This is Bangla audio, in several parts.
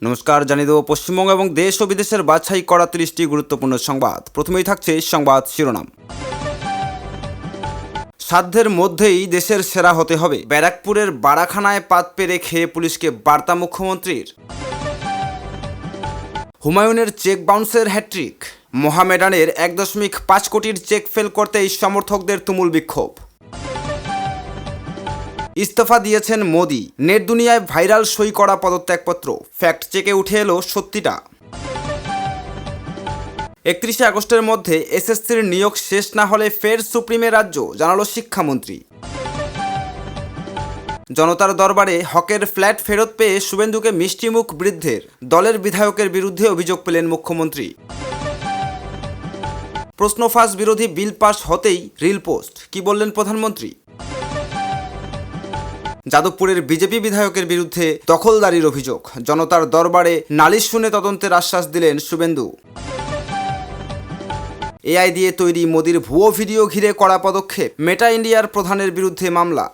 নমস্কার, জানিয়ে দেব পশ্চিমবঙ্গ এবং দেশ ও বিদেশের বাছাই করা 30টি গুরুত্বপূর্ণ সংবাদ। প্রথমেই থাকছে সংবাদ শিরোনাম। সাধ্যের মধ্যেই দেশের সেরা হতে হবে, ব্যারাকপুরের বাড়াখানায় পাত পেরে খেয়ে পুলিশকে বার্তা মুখ্যমন্ত্রীর। হুমায়ুনের চেক বাউন্সের হ্যাট্রিক, মোহামেডানের 1.5 কোটির চেক ফেল করতেই সমর্থকদের তুমুল বিক্ষোভ। ইস্তফা দিয়েছেন মোদি, নেট দুনিয়ায় ভাইরাল সই করা পদত্যাগপত্র, ফ্যাক্ট চেকে উঠে এলো সত্যিটা। 31 আগস্টের মধ্যে এসএসসির নিয়োগ শেষ না হলে ফের সুপ্রিমে রাজ্য, জানালো শিক্ষামন্ত্রী। জনতার দরবারে হকের ফ্ল্যাট ফেরত পেয়ে শুভেন্দুকে মিষ্টিমুখ বৃদ্ধের, দলের বিধায়কের বিরুদ্ধে অভিযোগ পেলেন মুখ্যমন্ত্রী। প্রশ্নফাঁস বিরোধী বিল পাস হতেই রিল পোস্ট, কি বললেন প্রধানমন্ত্রী। যাদবপুরের বিজেপি বিধায়কের বিরুদ্ধে দখলদারির অভিযোগ, জনতার দরবারে নালিশ শুনে তদন্তের আশ্বাস দিলেন শুভেন্দু। এআই দিয়ে তৈরি মোদির ভুয়ো ভিডিও ঘিরে কড়া পদক্ষেপ, মেটা ইন্ডিয়ার প্রধানের বিরুদ্ধে মামলা।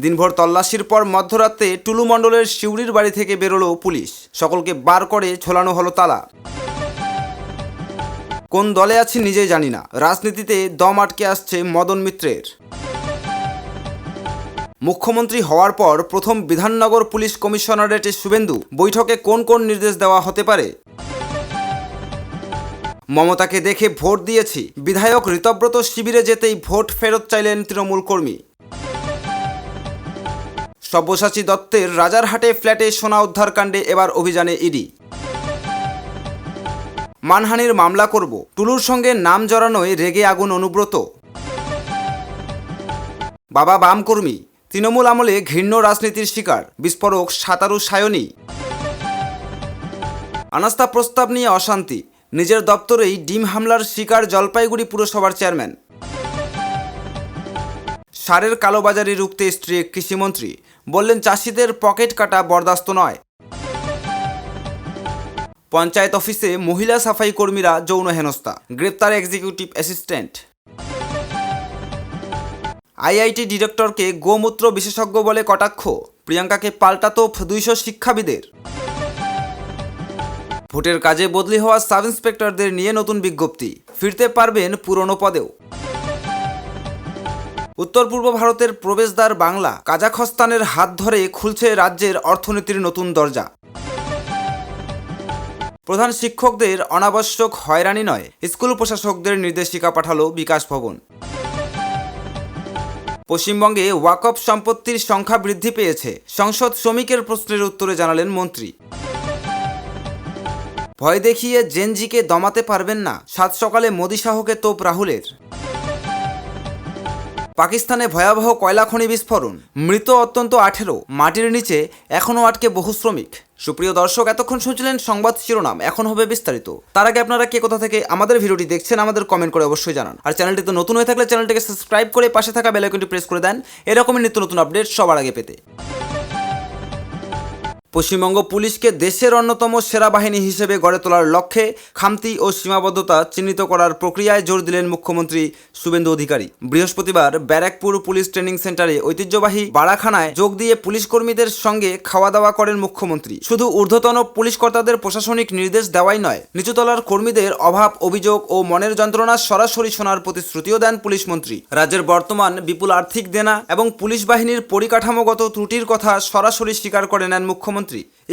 দিনভর তল্লাশির পর মধ্যরাতে টুলু মণ্ডলের শিউরির বাড়ি থেকে বেরোলো পুলিশ, সকলকে বার করে ঝোলানো হলো তালা। কোন দলে আছি নিজেই জানি না, রাজনীতিতে দম আটকে আসছে মদন মিত্রের। মুখ্যমন্ত্রী হওয়ার পর প্রথম বিধাননগর পুলিশ কমিশনারেটে শুভেন্দু, বৈঠকে কোন কোন নির্দেশ দেওয়া হতে পারে। মমতাকে দেখে ভোট দিয়েছি, বিধায়ক ঋতব্রত শিবিরে যেতেই ভোট ফেরত চাইলেন তৃণমূল কর্মী। সব্যসাচী দত্তের রাজারহাটে ফ্ল্যাটে সোনা উদ্ধার কাণ্ডে এবার অভিযানে ইডি। মানহানির মামলা করব, টুলুর সঙ্গে নাম জড়ানোয় রেগে আগুন অনুব্রত। বাবা বাম কর্মী, তৃণমূল আমলে ঘৃণ্য রাজনীতির শিকার, বিস্ফোরক সাঁতারু সায়নী। আনাস্থা প্রস্তাব নিয়ে অশান্তি, নিজের দপ্তরেই ডিম হামলার শিকার জলপাইগুড়ি পুরসভার চেয়ারম্যান। সারের কালোবাজারি রুখতে স্ত্রী কৃষিমন্ত্রী, বললেন চাষিদের পকেট কাটা বরদাস্ত নয়। পঞ্চায়েত অফিসে মহিলা সাফাই কর্মীরা যৌন হেনস্থা, গ্রেপ্তার এক্সিকিউটিভ অ্যাসিস্ট্যান্ট। আইআইটি ডিরেক্টরকে গোমূত্র বিশেষজ্ঞ বলে কটাক্ষ, প্রিয়াঙ্কাকে পাল্টাতো 200 শিক্ষাবিদের। ভোটের কাজে বদলি হওয়া সাব ইন্সপেক্টরদের নিয়ে নতুন বিজ্ঞপ্তি, ফিরতে পারবেন পুরনো পদেও। উত্তর পূর্ব ভারতের প্রবেশদ্বার বাংলা, কাজাখস্তানের হাত ধরে খুলছে রাজ্যের অর্থনীতির নতুন দরজা। প্রধান শিক্ষকদের অনাবশ্যক হয়রানি নয়, স্কুল প্রশাসকদের নির্দেশিকা পাঠালো বিকাশ ভবন। পশ্চিমবঙ্গে ওয়াকফ সম্পত্তির সংখ্যা বৃদ্ধি পেয়েছে, সংসদ শ্রমিকের প্রশ্নের উত্তরে জানালেন মন্ত্রী। ভয় দেখিয়ে জেনজিকে দমাতে পারবেন না, সাত সকালে মোদি শাহকে তোপ রাহুলের। পাকিস্তানে ভয়াবহ কয়লা খনি বিস্ফোরণ, মৃত অত্যন্ত 18, মাটির নিচে এখনও আটকে বহু শ্রমিক। সুপ্রিয় দর্শক, এতক্ষণ শুনছিলেন সংবাদ শিরোনাম, এখন হবে বিস্তারিত। তার আগে আপনারা কে কোথা থেকে আমাদের ভিডিওটি দেখছেন আমাদের কমেন্ট করে অবশ্যই জানান। আর চ্যানেলটিতে নতুন হয়ে থাকলে চ্যানেলটিকে সাবস্ক্রাইব করে পাশে থাকা বেল আইকনটি প্রেস করে দেন, এরকমই নিত্য নতুন আপডেট সবার আগে পেতে। পশ্চিমবঙ্গ পুলিশকে দেশের অন্যতম সেরা বাহিনী হিসেবে গড়ে তোলার লক্ষ্যে খামতি ও সীমাবদ্ধতা চিহ্নিত করার প্রক্রিয়ায় জোর দিলেন মুখ্যমন্ত্রী শুভেন্দু অধিকারী। বৃহস্পতিবার ব্যারাকপুর পুলিশ ট্রেনিং সেন্টারে ঐতিহ্যবাহী বাড়াখানায় যোগ দিয়ে পুলিশ কর্মীদের সঙ্গে খাওয়া দাওয়া করেন মুখ্যমন্ত্রী। শুধু ঊর্ধ্বতন পুলিশ কর্তাদের প্রশাসনিক নির্দেশ দেওয়াই নয়, নিচুতলার কর্মীদের অভাব, অভিযোগ ও মনের যন্ত্রণা সরাসরি শোনার প্রতিশ্রুতিও দেন পুলিশ মন্ত্রী। রাজ্যের বর্তমান বিপুল আর্থিক দেনা এবং পুলিশ বাহিনীর পরিকাঠামোগত ত্রুটির কথা সরাসরি স্বীকার করে নেন মুখ্যমন্ত্রী।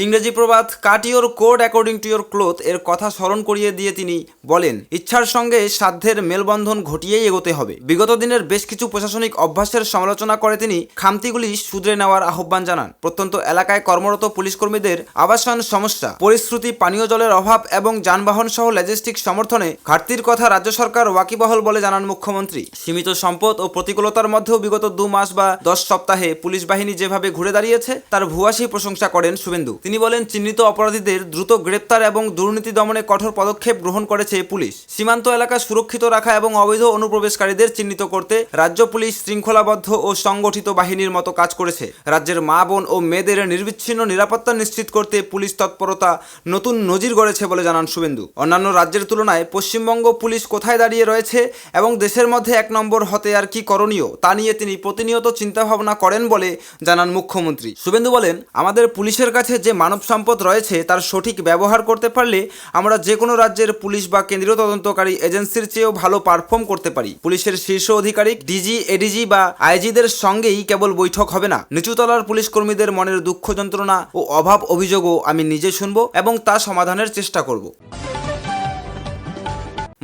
ইংরেজি প্রবাদ cut your code according to your cloth এর কথা স্মরণ করিয়ে দিয়ে তিনি বলেন, ইচ্ছার সঙ্গে সাধ্যের মেলবন্ধন ঘটিয়েই এগোতে হবে। বিগত দিনের বেশ কিছু প্রশাসনিক অভ্যাসের সমালোচনা করে তিনি খামতিগুলি শুধরে নেওয়ার আহ্বান জানান। প্রত্যন্ত এলাকায় কর্মরত পুলিশ কর্মীদের আবাসন সমস্যা, পরিশ্রুতি, পানীয় জলের অভাব এবং যানবাহন সহ লজিস্টিক সমর্থনে ঘাটতির কথা রাজ্য সরকার ওয়াকিবহল বলে জানান মুখ্যমন্ত্রী। সীমিত সম্পদ ও প্রতিকূলতার মধ্যেও বিগত 2 মাস বা 10 সপ্তাহে পুলিশ বাহিনী যেভাবে ঘুরে দাঁড়িয়েছে তার ভূয়সী প্রশংসা করেন শুভেন্দু। তিনি বলেন, চিহ্নিত অপরাধীদের দ্রুত গ্রেপ্তার এবং দুর্নীতি দমনে কঠোর পদক্ষেপ গ্রহণ করেছে পুলিশ। সীমান্ত এলাকা সুরক্ষিত রাখা এবং অবৈধ অনুপ্রবেশকারীদের চিহ্নিত করতে রাজ্য পুলিশ শৃঙ্খলাবদ্ধ ও সংগঠিত বাহিনীর মতো কাজ করেছে। রাজ্যের মা বোন ও মেয়েদের নির্বিচ্ছিন্ন নিরাপত্তা নিশ্চিত করতে পুলিশ তৎপরতা নতুন নজির গড়েছে বলে জানান শুভেন্দু। অন্যান্য রাজ্যের তুলনায় পশ্চিমবঙ্গ পুলিশ কোথায় দাঁড়িয়ে রয়েছে এবং দেশের মধ্যে 1 নম্বর হতে আর কি করণীয় তা নিয়ে তিনি প্রতিনিয়ত চিন্তাভাবনা করেন বলে জানান মুখ্যমন্ত্রী। শুভেন্দু বলেন, আমাদের পুলিশের কাছে যে মানব সম্পদ রয়েছে তার সঠিক ব্যবহার করতে পারলে আমরা যে কোনো রাজ্যের পুলিশ বা কেন্দ্রীয় তদন্তকারী এজেন্সির চেয়েও ভালো পারফর্ম করতে পারি। পুলিশের শীর্ষ আধিকারিক ডিজি, এডিজি বা আইজিদের সঙ্গেই কেবল বৈঠক হবে না, নিচুতলার পুলিশ কর্মীদের মনের দুঃখ যন্ত্রণা ও অভাব অভিযোগও আমি নিজে শুনব এবং তা সমাধানের চেষ্টা করব।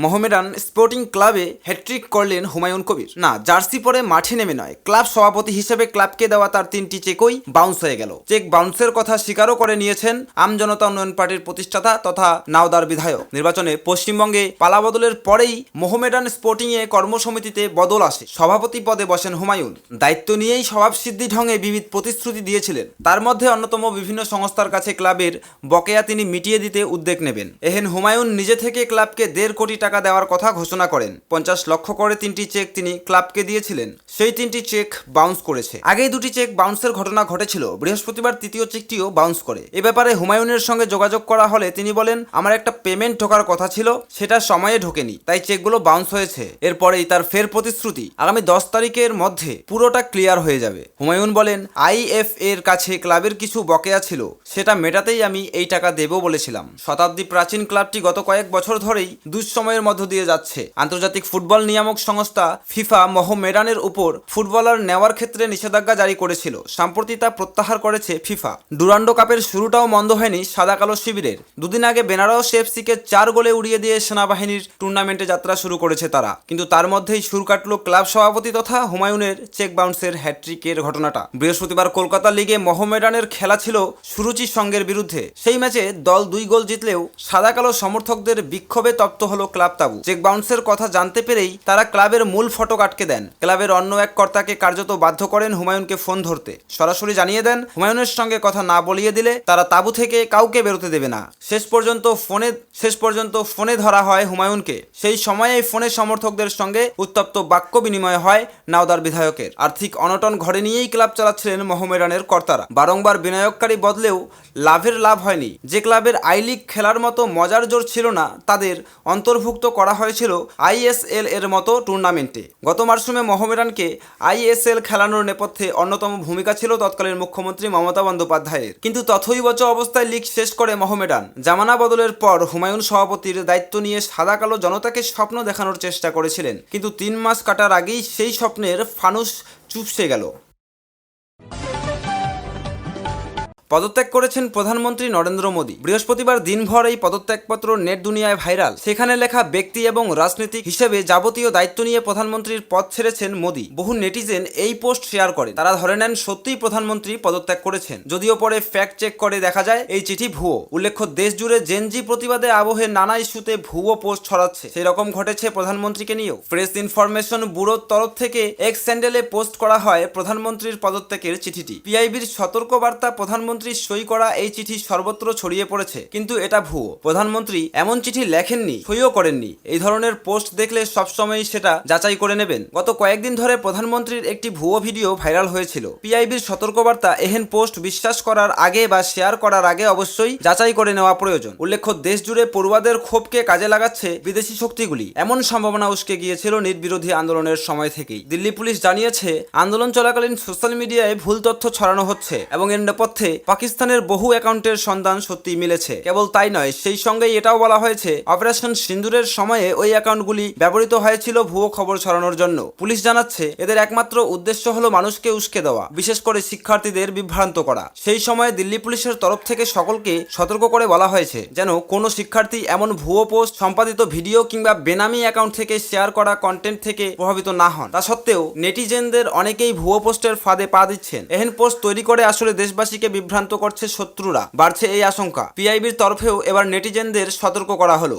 মোহামেডান স্পোর্টিং ক্লাবে হ্যাট্রিক করলেন হুমায়ুন কবির। না, জার্সি পরে মাঠে নেমে নয়, ক্লাব সভাপতি হিসেবে ক্লাবকে দেওয়া তার 3টি চেকই বাউন্স হয়ে গেল। চেক বাউন্সের কথা স্বীকারও করে নিয়েছেন আমজনতা উন্নয়ন পার্টির প্রতিষ্ঠাতা তথা নাওদার বিধায়ক। নির্বাচনে পশ্চিমবঙ্গে পালাবদলের পরেই মোহামেডান স্পোর্টিংয়ে কর্মসমিতিতে বদল আসে। সভাপতি পদে বসেন হুমায়ুন। দায়িত্ব নিয়েই স্বভাবসিদ্ধি ঢঙে বিবিধ প্রতিশ্রুতি দিয়েছিলেন। তার মধ্যে অন্যতম বিভিন্ন সংস্থার কাছে ক্লাবের বকেয়া তিনি মিটিয়ে দিতে উদ্যোগ নেবেন। এহেন হুমায়ুন নিজে থেকে ক্লাবকে 1.5 কোটি টাকা দেওয়ার কথা ঘোষণা করেন। 50 লক্ষ করে 3টি চেক তিনি ক্লাবকে দিয়েছিলেন। সেই 3টি চেক বাউন্স করেছে। আগেই 2টি চেক বাউন্সের ঘটনা ঘটেছিল। বৃহস্পতিবার 3য় চেকটিও বাউন্স করে। এ ব্যাপারে হুমায়ুনের সঙ্গে যোগাযোগ করা হলে তিনি বলেন, আমার একটা পেমেন্ট ঢোকার কথা ছিল, সেটা সময়ে ঢোকেনি, তাই চেকগুলো বাউন্স হয়েছে। এরপরেই তার ফের প্রতিশ্রুতি, আগামী 10 তারিখের মধ্যে পুরোটা ক্লিয়ার হয়ে যাবে। হুমায়ুন বলেন, আইএফ এর কাছে ক্লাবের কিছু বকেয়া ছিল, সেটা মেটাতেই আমি এই টাকা দেব বলেছিলাম। শতাব্দী প্রাচীন ক্লাবটি গত কয়েক বছর ধরেই দুঃসময়ের মধ্য দিয়ে যাচ্ছে। আন্তর্জাতিক ফুটবল নিয়ামক সংস্থা ফিফা মোহামেডানের উপর ফুটবলার নেওয়ার ক্ষেত্রে নিষেধাজ্ঞা জারি করেছিল। সম্প্রতি তা প্রত্যাহার করেছে ফিফা। ডুরান্ডো কাপের শুরুটাও মন্দ হয়নি সাদা কালো শিবিরের। দুদিন আগে বেনারস এফসিকে 4 গোলে উড়িয়ে দিয়ে সেনাবাহিনীর টুর্নামেন্টে যাত্রা শুরু করেছে তারা। কিন্তু তার মধ্যেই সুর কাটল ক্লাব সভাপতি তথা হুমায়ুনের চেক বাউন্সের হ্যাট্রিকের ঘটনাটা। বৃহস্পতিবার কলকাতা লিগে মোহামেডানের খেলা ছিল সুরুচি সঙ্গের বিরুদ্ধে। সেই ম্যাচে দল 2 গোল জিতলেও সাদা কালো সমর্থকদের বিক্ষোভে তপ্ত হলো ক্লাব তাবু। চেক বাউন্সের কথা জানতে পেরেই তারা ক্লাবের মূল ফটক আটকে দেন। ক্লাবের অন্য এক কর্তাকে কার্যত বাধ্য করেন হুমায়ুনকে ফোন ধরতে। সরাসরি জানিয়ে দেন, হুমায়ুনের সঙ্গে কথা না বলিয়ে দিলে তারা তাবু থেকে কাউকে বেরোতে দেবে না। শেষ পর্যন্ত ফোনে ধরা হয় হুমায়ুনকে। সেই সময়েই ফোনে সমর্থকদের সঙ্গে উত্তপ্ত বাক্য বিনিময় হয় নাওদার বিধায়কের। আর্থিক অনটন ঘরে নিয়েই ক্লাব চালাচ্ছিলেন মোহামেডানের কর্তারা। বারংবার বিনিয়োগকারী বদলেও লাভ হয়নি। যে ক্লাবের আই লিগ খেলার মতো মজার জোর ছিল না, তাদের অন্তর্ভুক্ত করা হয়েছিল আইএসএল এর মতো টুর্নামেন্টে। গত মরশুমে মোহামেডানকে আইএসএল খেলানোর নেপথ্যে অন্যতম ভূমিকা ছিল তৎকালীন মুখ্যমন্ত্রী মমতা বন্দ্যোপাধ্যায়ের। কিন্তু তথৈবচ অবস্থায় লিগ শেষ করে মোহামেডান। জামানা বদলের পর হুমায়ুন সভাপতির দায়িত্ব নিয়ে সাদা কালো জনতাকে স্বপ্ন দেখানোর চেষ্টা করেছিলেন, কিন্তু 3 মাস কাটার আগেই সেই স্বপ্নের ফানুস চুপসে গেল। পদত্যাগ করেছেন প্রধানমন্ত্রী নরেন্দ্র মোদী। বৃহস্পতিবার দিনভর এই পদত্যাগপত্র নেট দুনিয়ায় ভাইরাল। সেখানে লেখা, ব্যক্তি এবং রাজনীতিক হিসেবে যাবতীয় দায়িত্ব নিয়ে প্রধানমন্ত্রীর পদ ছেড়েছেন মোদী। বহু নেটিজেন এই পোস্ট শেয়ার করে। তারা ধরে নেন সত্যিই প্রধানমন্ত্রী পদত্যাগ করেছেন। যদিও পরে ফ্যাক্ট চেক করে দেখা যায় এই চিঠি ভুয়ো। উল্লেখ্য, দেশ জুড়ে জেনজি প্রতিবাদে আবহে নানা ইস্যুতে ভুয়ো পোস্ট ছড়াচ্ছে। সেরকম ঘটেছে প্রধানমন্ত্রীকে নিয়েও। প্রেস ইনফরমেশন ব্যুরোর তরফ থেকে এক্স স্যান্ডেলে পোস্ট করা হয় প্রধানমন্ত্রীর পদত্যাগের চিঠিটি। পিআইবির সতর্কবার্তা প্রধানমন্ত্রী সই করা এই চিঠি সর্বত্র ছড়িয়ে পড়েছে, কিন্তু এটা ভুয়ো। প্রধানমন্ত্রী এমন চিঠি লেখেননি, সইও করেননি। এই ধরনের পোস্ট দেখলে সবসময় সেটা যাচাই করে নেবেন। গত কয়েকদিন ধরে প্রধানমন্ত্রীর একটি ভুয়ো ভিডিও ভাইরাল হয়েছিল। পিআইবির সতর্কবার্তা, এহেন পোস্ট বিশ্বাস করার আগে বা শেয়ার করার আগে অবশ্যই যাচাই করে নেওয়া প্রয়োজন। উল্লেখ্য, দেশ জুড়ে পড়ুয়াদের ক্ষোভকে কাজে লাগাচ্ছে বিদেশি শক্তিগুলি। এমন সম্ভাবনা উস্কে গিয়েছিল নিট বিরোধী আন্দোলনের সময় থেকেই। দিল্লি পুলিশ জানিয়েছে, আন্দোলন চলাকালীন সোশ্যাল মিডিয়ায় ভুল তথ্য ছড়ানো হচ্ছে এবং এর নেপথ্যে পাকিস্তানের বহু অ্যাকাউন্টের সন্ধান সত্যি মিলেছে। কেবল তাই নয়, সেই সঙ্গেই এটাও বলা হয়েছে অপারেশন সিন্দুরের সময়ে ওই অ্যাকাউন্টগুলি ব্যবহৃত হয়েছিল ভুয়ো খবর ছড়ানোর জন্য। পুলিশ জানাচ্ছে, এদের একমাত্র উদ্দেশ্য হলো মানুষকে উস্কে দেওয়া, বিশেষ করে শিক্ষার্থীদের বিভ্রান্ত করা। সেই সময় দিল্লি পুলিশের তরফ থেকে সকলকে সতর্ক করে বলা হয়েছে যেন কোনো শিক্ষার্থী এমন ভুয়ো পোস্ট, সম্পাদিত ভিডিও কিংবা বেনামি অ্যাকাউন্ট থেকে শেয়ার করা কন্টেন্ট থেকে প্রভাবিত না হন। তা সত্ত্বেও নেটিজেনদের অনেকেই ভুয়ো পোস্টের ফাঁদে পা দিচ্ছেন। এহেন পোস্ট তৈরি করে আসলে দেশবাসীকে বিভ্রান্ত করছে শত্রুরা। বাড়ছে এই আশঙ্কা। পিআইবির তরফেও এবার নেটিজেনদের সতর্ক করা হলো।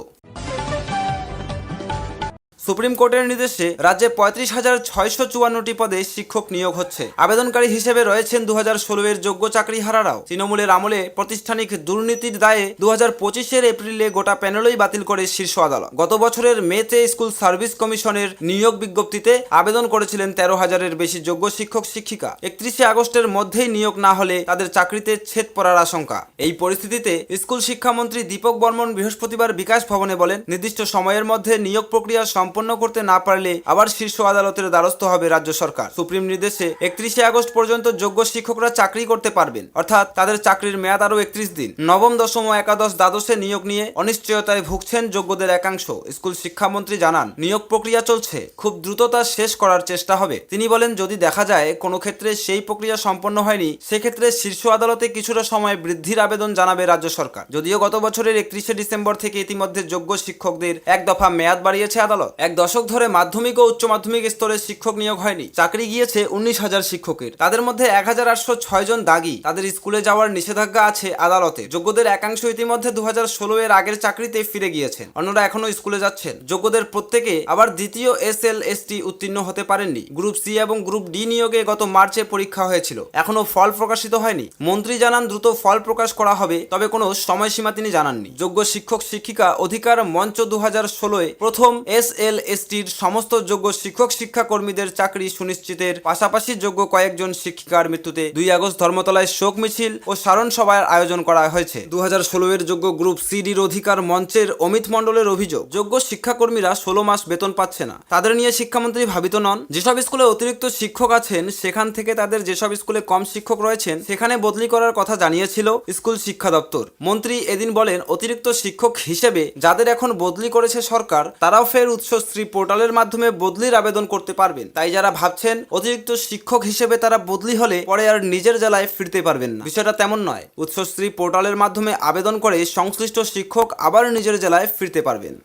সুপ্রিম কোর্টের নির্দেশে রাজ্যে 35,654টি পদে শিক্ষক নিয়োগ হচ্ছে। আবেদনকারী হিসেবে রয়েছেন 2016-এর যোগ্য চাকরিহারারাও। তৃণমূলের আমলে প্রাতিষ্ঠানিক দুর্নীতির দায়ে 2025-এর এপ্রিলে গোটা প্যানেলই বাতিল করে শীর্ষ আদালত। গত বছরের মেতে স্কুল সার্ভিস কমিশনের নিয়োগ বিজ্ঞপ্তিতে আবেদন করেছিলেন 13,000-এর বেশি যোগ্য শিক্ষক শিক্ষিকা। 31শে আগস্টের মধ্যেই নিয়োগ না হলে তাদের চাকরিতে ছেদ পড়ার আশঙ্কা। এই পরিস্থিতিতে স্কুল শিক্ষামন্ত্রী দীপক বর্মন বৃহস্পতিবার বিকাশ ভবনে বলেন, নির্দিষ্ট সময়ের মধ্যে নিয়োগ প্রক্রিয়া সম্পন্ন করতে না পারলে আবার শীর্ষ আদালতের দ্বারস্থ হবে রাজ্য সরকার। সুপ্রিম নির্দেশে 31শে আগস্ট পর্যন্ত যোগ্য শিক্ষকরা চাকরি করতে পারবেন, অর্থাৎ তাদের চাকরির মেয়াদ আরও 31 দিন। নবম, দশম ও একাদশ দ্বাদশে নিয়োগ নিয়ে অনিশ্চয়তায় ভুগছেন যোগ্যদের একাংশ। স্কুল শিক্ষামন্ত্রী জানান, নিয়োগ প্রক্রিয়া চলছে, খুব দ্রুত তা শেষ করার চেষ্টা হবে। তিনি বলেন, যদি দেখা যায় কোনো ক্ষেত্রে সেই প্রক্রিয়া সম্পন্ন হয়নি, সেক্ষেত্রে শীর্ষ আদালতে কিছুটা সময় বৃদ্ধির আবেদন জানাবে রাজ্য সরকার। যদিও গত বছরের 31শে ডিসেম্বর থেকে ইতিমধ্যে যোগ্য শিক্ষকদের এক দফা মেয়াদ বাড়িয়েছে আদালত। এক দশক ধরে মাধ্যমিক ও উচ্চ মাধ্যমিক স্তরে শিক্ষক নিয়োগ হয়নি। চাকরি গিয়েছে 19,000 শিক্ষকের। তাদের মধ্যে 1,806 জন দাগী। তাদের স্কুলে যাওয়ার নিষেধাজ্ঞা আছে আদালতে। যোগ্যদের একাংশ ইতিমধ্যে 2016-এর আগের চাকরিতে ফিরে গিয়েছেন, অন্যরা এখনো স্কুলে যাচ্ছেন। যোগ্যদের প্রত্যেকে আবার দ্বিতীয় SLST উত্তীর্ণ হতে পারেননি। গ্রুপ সি এবং গ্রুপ ডি নিয়োগে গত মার্চে পরীক্ষা হয়েছিল, এখনো ফল প্রকাশিত হয়নি। মন্ত্রী জানান, দ্রুত ফল প্রকাশ করা হবে, তবে কোনো সময়সীমা তিনি জানাননি। যোগ্য শিক্ষক শিক্ষিকা অধিকার মঞ্চ 2016-এ প্রথম SLSTর সমস্ত যোগ্য শিক্ষক শিক্ষাকর্মীদের চাকরি সুনিশ্চিতের পাশাপাশি যোগ্য কয়েকজন শিক্ষিকার মৃত্যুতে 2 আগস্ট ধর্মতলায় শোক মিছিল ও স্মরণ সভার আয়োজন করা হয়েছে। 2016-এর যোগ্য গ্রুপ সিডির অধিকার মঞ্চের অমিত মণ্ডলের অভিযোগ, যোগ্য শিক্ষাকর্মীরা 16 মাস বেতন পাচ্ছে না। তাদের নিয়ে শিক্ষামন্ত্রী ভাবিত নন। যেসব স্কুলে অতিরিক্ত শিক্ষক আছেন, সেখান থেকে তাদের যেসব স্কুলে কম শিক্ষক রয়েছেন সেখানে বদলি করার কথা জানিয়েছিল স্কুল শিক্ষা দপ্তর। মন্ত্রী এদিন বলেন, অতিরিক্ত শিক্ষক হিসেবে যাদের এখন বদলি করেছে সরকার, তারাও ফের উৎসশ্রী পোর্টালের মাধ্যমে বদলির আবেদন করতে পারবেন। তাই যারা ভাবছেন অতিরিক্ত শিক্ষক হিসেবে তারা বদলি হলে পরে আর নিজের জেলায় ফিরতে পারবেন না, বিষয়টা তেমন নয়। উৎসশ্রী পোর্টালের মাধ্যমে আবেদন করে সংশ্লিষ্ট শিক্ষক আবার নিজের জেলায় ফিরতে পারবেন।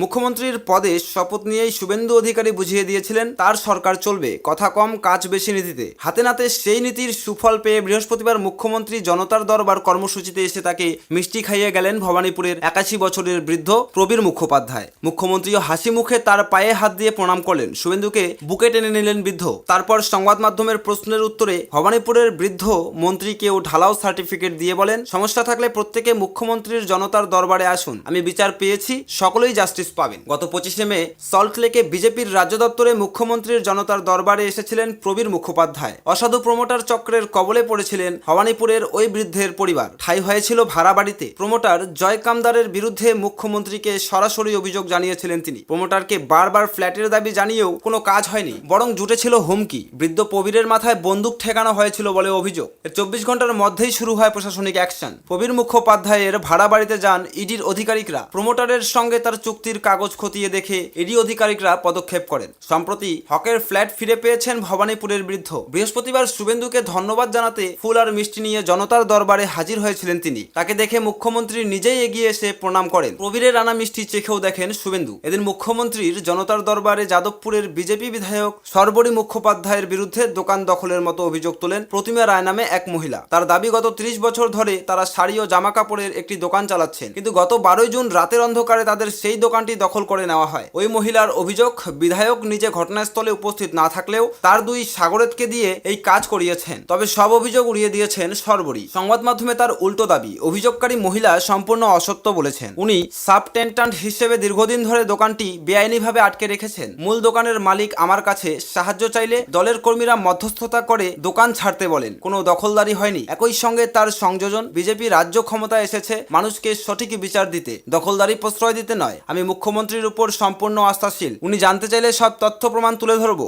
মুখ্যমন্ত্রীর পদে শপথ নিয়েই শুভেন্দু অধিকারী বুঝিয়ে দিয়েছিলেন তার সরকার চলবে কথা কম কাজ বেশি নীতিতে। হাতে নাতে সেই নীতির সুফল পেয়ে বৃহস্পতিবার মুখ্যমন্ত্রী জনতার দরবার কর্মসূচিতে এসে তাকে মিষ্টি খাইয়ে গেলেন ভবানীপুরের 81 বছরের বৃদ্ধ প্রবীর মুখোপাধ্যায়। মুখ্যমন্ত্রীও হাসি মুখে তার পায়ে হাত দিয়ে প্রণাম করলেন। শুভেন্দুকে বুকে টেনে নিলেন বৃদ্ধ। তারপর সংবাদ মাধ্যমের প্রশ্নের উত্তরে ভবানীপুরের বৃদ্ধ মন্ত্রীকেও ঢালাও সার্টিফিকেট দিয়ে বলেন, সমস্যা থাকলে প্রত্যেকে মুখ্যমন্ত্রীর জনতার দরবারে আসুন, আমি বিচার পেয়েছি, সকলেই জাস্টিস পাবেন। গত 25শে মে সল্টলেকে বিজেপির রাজ্য দপ্তরে মুখ্যমন্ত্রীর জনতার দরবারে এসেছিলেন প্রবীর মুখোপাধ্যায়। অসাধু প্রমোটার চক্রের কবলে পড়েছিলেন ভবানীপুরের ওই বৃদ্ধের পরিবার। ঠাঁই হয়েছিল ভাড়া বাড়িতে। প্রমোটার জয় কামদারের বিরুদ্ধে মুখ্যমন্ত্রীকে সরাসরি অভিযোগ জানিয়েছিলেন তিনি। প্রমোটারকে বারবার ফ্ল্যাটের দাবি জানিয়েও কোনো কাজ হয়নি, বরং জুটেছিল হুমকি। বৃদ্ধ প্রবীরের মাথায় বন্দুক ঠেকানো হয়েছিল বলে অভিযোগ। 24 ঘন্টার মধ্যেই শুরু হয় প্রশাসনিক অ্যাকশন। প্রবীর মুখোপাধ্যায়ের ভাড়া বাড়িতে যান ইডির আধিকারিকরা। প্রমোটারের সঙ্গে তার চুক্তির কাগজ খতিয়ে দেখে ইডি আধিকারিকরা পদক্ষেপ করেন। সম্প্রতি হকের ফ্ল্যাট ফিরে পেয়েছেন ভবানীপুরের বৃদ্ধ। বৃহস্পতিবার শুভেন্দুকে ধন্যবাদ জানাতে ফুল আর মিষ্টি নিয়ে জনতার দরবারে হাজির হয়েছিলেন তিনি। তাকে দেখে মুখ্যমন্ত্রী নিজেই এগিয়ে এসে প্রণাম করেন। প্রবীরের আনা মিষ্টি চেখেও দেখেন শুভেন্দু। এদিন মুখ্যমন্ত্রীর জনতার দরবারে যাদবপুরের বিজেপি বিধায়ক সর্বরী মুখোপাধ্যায়ের বিরুদ্ধে দোকান দখলের মতো অভিযোগ তোলেন প্রতিমা রায় নামে এক মহিলা। তার দাবি, গত 30 বছর ধরে তারা শাড়ি ও জামা কাপড়ের একটি দোকান চালাচ্ছেন, কিন্তু গত 12 জুন রাতের অন্ধকারে তাদের সেই দোকানটি দখল করে নেওয়া হয়। ওই মহিলার অভিযোগ, বিধায়ক নিজে ঘটনাস্থলে উপস্থিত না থাকলেও তার 2 সাগরেদকে দিয়ে এই কাজ করিয়েছেন। তবে সব অভিযোগ উড়িয়ে দিয়েছেন সর্বরী। সংবাদ মাধ্যমে তার উল্টো দাবি, অভিযোগকারী মহিলা সম্পূর্ণ অসত্য বলেছেন। উনি সাবটেন্ডেন্ট হিসেবে দীর্ঘদিন ধরে দোকানটি বেআইনিভাবে আটকে রেখেছেন। মূল দোকানের মালিক আমার কাছে সাহায্য চাইলে দলের কর্মীরা মধ্যস্থতা করে দোকান ছাড়তে বলেন, কোনো দখলদারি হয়নি। একই সঙ্গে তার সংযোজন, বিজেপি রাজ্য ক্ষমতায় এসেছে মানুষকে সঠিক বিচার দিতে, দখলদারি প্রশ্রয় দিতে নয়। আমি মুখ্যমন্ত্রীর উপর সম্পূর্ণ আস্থাশীল। উনি জানতে চাইলে সব তথ্য প্রমাণ তুলে ধরব।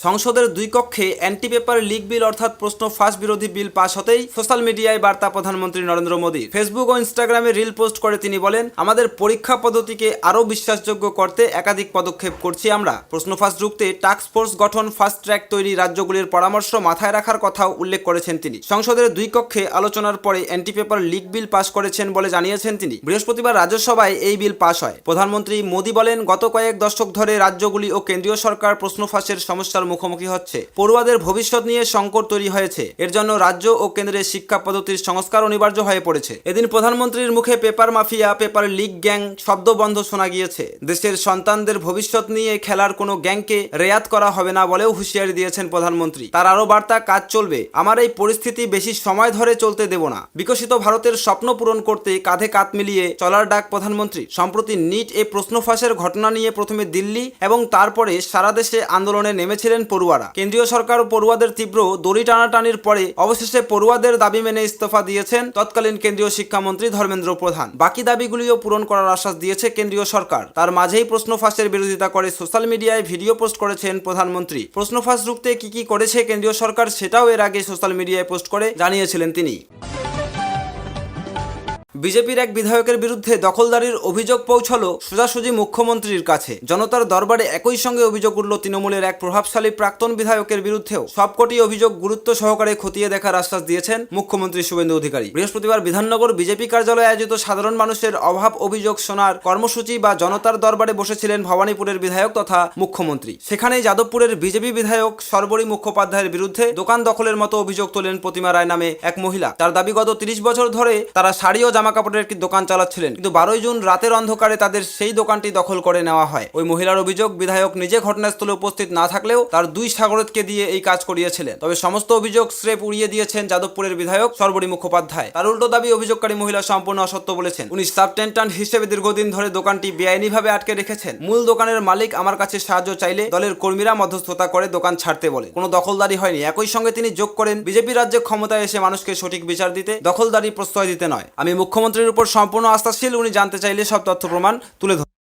সংসদের 2 কক্ষে অ্যান্টি পেপার লিক বিল অর্থাৎ প্রশ্ন ফাঁস বিরোধী বিল পাশ হতেই সোশ্যাল মিডিয়ায় বার্তা প্রধানমন্ত্রী নরেন্দ্র মোদী। ফেসবুক ও ইনস্টাগ্রামে রিল পোস্ট করে তিনি বলেন, আমাদের পরীক্ষা পদ্ধতিকে আরও বিশ্বাসযোগ্য করতে একাধিক পদক্ষেপ করছি আমরা। প্রশ্ন ফাঁস রুখতে টাস্ক ফোর্স গঠন, ফাস্ট ট্র্যাক তৈরি, রাজ্যগুলির পরামর্শ মাথায় রাখার কথাও উল্লেখ করেছেন তিনি। সংসদের 2 কক্ষে আলোচনার পরে অ্যান্টি পেপার লিক বিল পাশ করেছেন বলে জানিয়েছেন তিনি। বৃহস্পতিবার রাজ্যসভায় এই বিল পাশ হয়। প্রধানমন্ত্রী মোদী বলেন, গত কয়েক দশক ধরে রাজ্যগুলি ও কেন্দ্রীয় সরকার প্রশ্ন ফাঁসের সমস্যার মুখোমুখি হচ্ছে। পড়ুয়াদের ভবিষ্যৎ নিয়ে সংকট তৈরি হয়েছে। এর জন্য রাজ্য ও কেন্দ্রের শিক্ষা পদ্ধতির সংস্কার অনিবার্য হয়ে পড়েছে। এদিন প্রধানমন্ত্রীর মুখে paper mafia, paper leak gang শব্দ বন্ধ শোনা গিয়েছে। দেশের সন্তানদের ভবিষ্যৎ নিয়ে খেলার কোনো গ্যাংকে রেয়াত করা হবে না বলেও হুঁশিয়ারি দিয়েছেন প্রধানমন্ত্রী। তার আরও বার্তা, কাজ চলবে, আমার এই পরিস্থিতি বেশি সময় ধরে চলতে দেব না। বিকশিত ভারতের স্বপ্ন পূরণ করতে কাঁধে কাঁধ মিলিয়ে চলার ডাক প্রধানমন্ত্রী। সম্প্রতি নিট এ প্রশ্ন ফাঁসের ঘটনা নিয়ে প্রথমে দিল্লি এবং তারপরে সারা দেশে আন্দোলনে নেমেছিলেন পড়ুয়ারা। কেন্দ্রীয় সরকার ও পড়ুয়াদের তীব্র দড়ি টানাটানির পরে অবশেষে পড়ুয়াদের দাবি মেনে ইস্তফা দিয়েছেন তৎকালীন কেন্দ্রীয় শিক্ষামন্ত্রী ধর্মেন্দ্র প্রধান। বাকি দাবিগুলিও পূরণ করার আশ্বাস দিয়েছে কেন্দ্রীয় সরকার। তার মাঝেই প্রশ্ন ফাঁসের বিরোধিতা করে সোশ্যাল মিডিয়ায় ভিডিও পোস্ট করেছেন প্রধানমন্ত্রী। প্রশ্ন ফাঁস রুখতে কি করেছে কেন্দ্রীয় সরকার সেটাও এর আগে সোশ্যাল মিডিয়ায় পোস্ট করে জানিয়েছিলেন তিনি। বিজেপির এক বিধায়কের বিরুদ্ধে দখলদারির অভিযোগ পৌঁছালো সোজাসুজি মুখ্যমন্ত্রীর কাছে। জনতার দরবারে একই সঙ্গে অভিযোগ উঠল তৃণমূলের এক প্রভাবশালী প্রাক্তন বিধায়কের বিরুদ্ধেও। সবকটি অভিযোগ গুরুত্ব সহকারে খতিয়ে দেখার আশ্বাস দিয়েছেন মুখ্যমন্ত্রী শুভেন্দু অধিকারী। বৃহস্পতিবার বিধাননগর বিজেপি কার্যালয়ে আয়োজিত সাধারণ মানুষের অভাব অভিযোগ শোনার কর্মসূচি বা জনতার দরবারে বসেছিলেন ভবানীপুরের বিধায়ক তথা মুখ্যমন্ত্রী। সেখানেই যাদবপুরের বিজেপি বিধায়ক সর্বরী মুখোপাধ্যায়ের বিরুদ্ধে দোকান দখলের মতো অভিযোগ তোলেন প্রতিমা রায় নামে এক মহিলা। তার দাবি, গত 30 বছর ধরে তারা শাড়ি ও জামা কাপড়ের একটি দোকান চালাচ্ছিলেন, কিন্তু 12 জুন রাতের অন্ধকারে তাদের সেই দোকানটি দখল করে নেওয়া হয়। ওই মহিলার অভিযোগ, বিধায়ক নিজে ঘটনাস্থলে উপস্থিত না থাকলেও তার 2 সাগরতকে দিয়ে এই কাজ করিয়েছিলেন। তবে সমস্ত অভিযোগ স্রেফ উড়িয়ে দিয়েছেন যাদবপুরের বিধায়ক সর্বরী মুখোপাধ্যায়। তার উল্টো দাবি, অভিযোগকারী মহিলা সম্পূর্ণ অসত্য বলেছেন। উনি সাবটেন্ডেন্ট হিসেবে দীর্ঘদিন ধরে দোকানটি বেআইনিভাবে আটকে রেখেছেন। মূল দোকানের মালিক আমার কাছে সাহায্য চাইলে দলের কর্মীরা মধ্যস্থতা করে দোকান ছাড়তে বলে। কোনো দখলদারি হয়নি। একই সঙ্গে তিনি যোগ করেন, বিজেপি রাজ্যে ক্ষমতায় এসে মানুষকে সঠিক বিচার দিতে, দখলদারি প্রশ্রয় দিতে নয়। আমি মুখ্যমন্ত্রীর উপর সম্পূর্ণ আস্থাশীল। উনি জানতে চাইলে সব তথ্য প্রমাণ তুলে ধরেন।